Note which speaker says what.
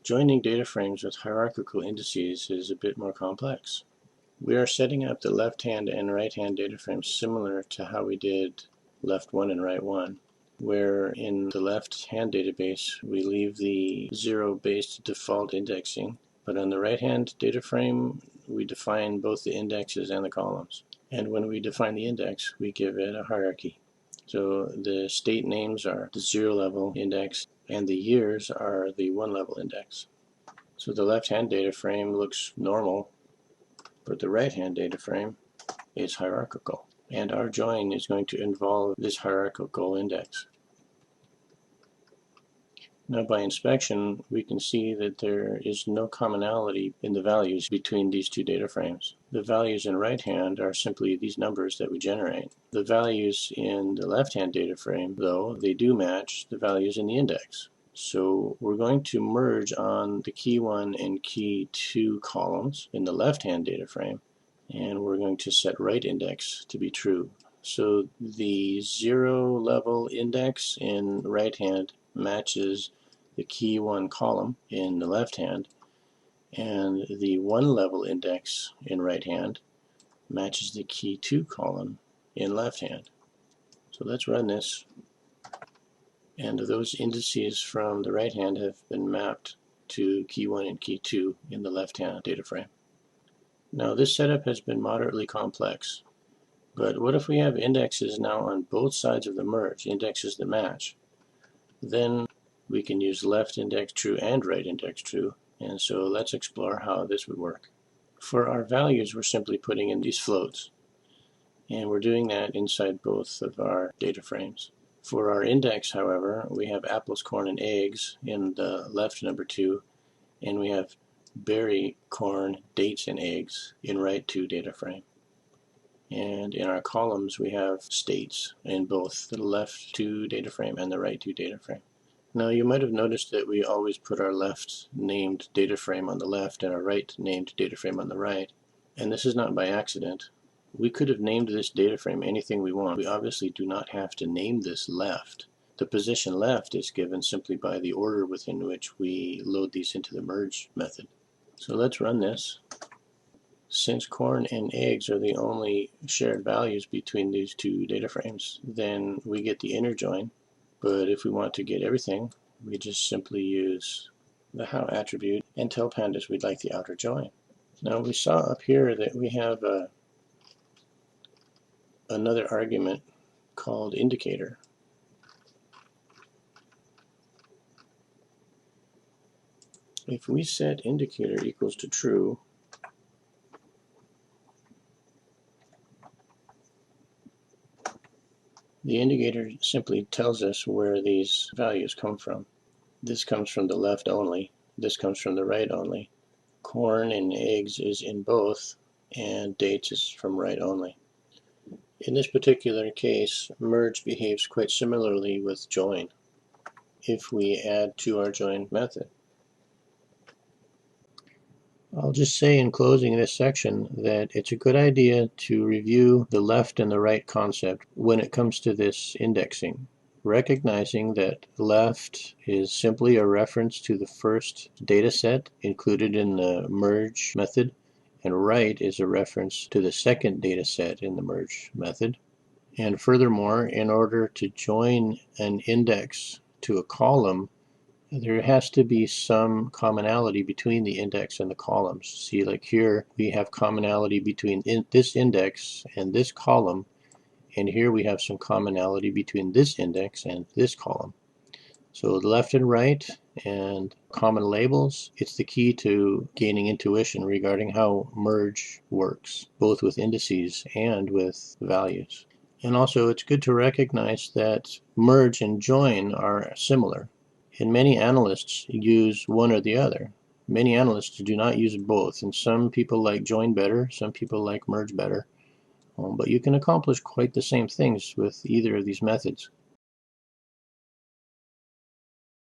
Speaker 1: Joining data frames with hierarchical indices is a bit more complex. We are setting up the left-hand and right-hand data frames similar to how we did left 1 and right 1, where in the left-hand database we leave the zero-based default indexing, but on the right-hand data frame we define both the indexes and the columns. And when we define the index, we give it a hierarchy. So the state names are the 0-level index, and the years are the 1-level index. So the left-hand data frame looks normal, but the right-hand data frame is hierarchical. And our join is going to involve this hierarchical index. Now by inspection, we can see that there is no commonality in the values between these two data frames. The values in right hand are simply these numbers that we generate. The values in the left-hand data frame, though, they do match the values in the index. So we're going to merge on the key 1 and key 2 columns in the left-hand data frame, and we're going to set right index to be true. So the 0-level index in right hand matches the key 1 column in the left hand, and the 1-level index in right hand matches the key 2 column in left hand. So let's run this, and those indices from the right hand have been mapped to key 1 and key 2 in the left hand data frame. Now this setup has been moderately complex, but what if we have indexes now on both sides of the merge, indexes that match? Then we can use left index true and right index true, and so let's explore how this would work. For our values, we're simply putting in these floats, and we're doing that inside both of our data frames. For our index, however, we have apples, corn, and eggs in the left number 2, and we have berry, corn, dates, and eggs in right 2 data frame. And in our columns, we have states in both the left 2 data frame and the right 2 data frame. Now you might have noticed that we always put our left named data frame on the left and our right named data frame on the right. And this is not by accident. We could have named this data frame anything we want. We obviously do not have to name this left. The position left is given simply by the order within which we load these into the merge method. So let's run this. Since corn and eggs are the only shared values between these two data frames, then we get the inner join. But if we want to get everything, we just simply use the how attribute and tell pandas we'd like the outer join. Now we saw up here that we have another argument called indicator. If we set indicator equals to true, the indicator simply tells us where these values come from. This comes from the left only, this comes from the right only. Corn and eggs is in both, and dates is from right only. In this particular case, merge behaves quite similarly with join if we add to our join method. I'll just say in closing this section that it's a good idea to review the left and the right concept when it comes to this indexing, recognizing that left is simply a reference to the first data set included in the merge method, and right is a reference to the second data set in the merge method. And furthermore, in order to join an index to a column, there has to be some commonality between the index and the columns. See, like here, we have commonality between this index and this column, and here we have some commonality between this index and this column. So left and right and common labels, it's the key to gaining intuition regarding how merge works, both with indices and with values. And also, it's good to recognize that merge and join are similar. And many analysts use one or the other. Many analysts do not use both, and some people like join better, some people like merge better. But you can accomplish quite the same things with either of these methods.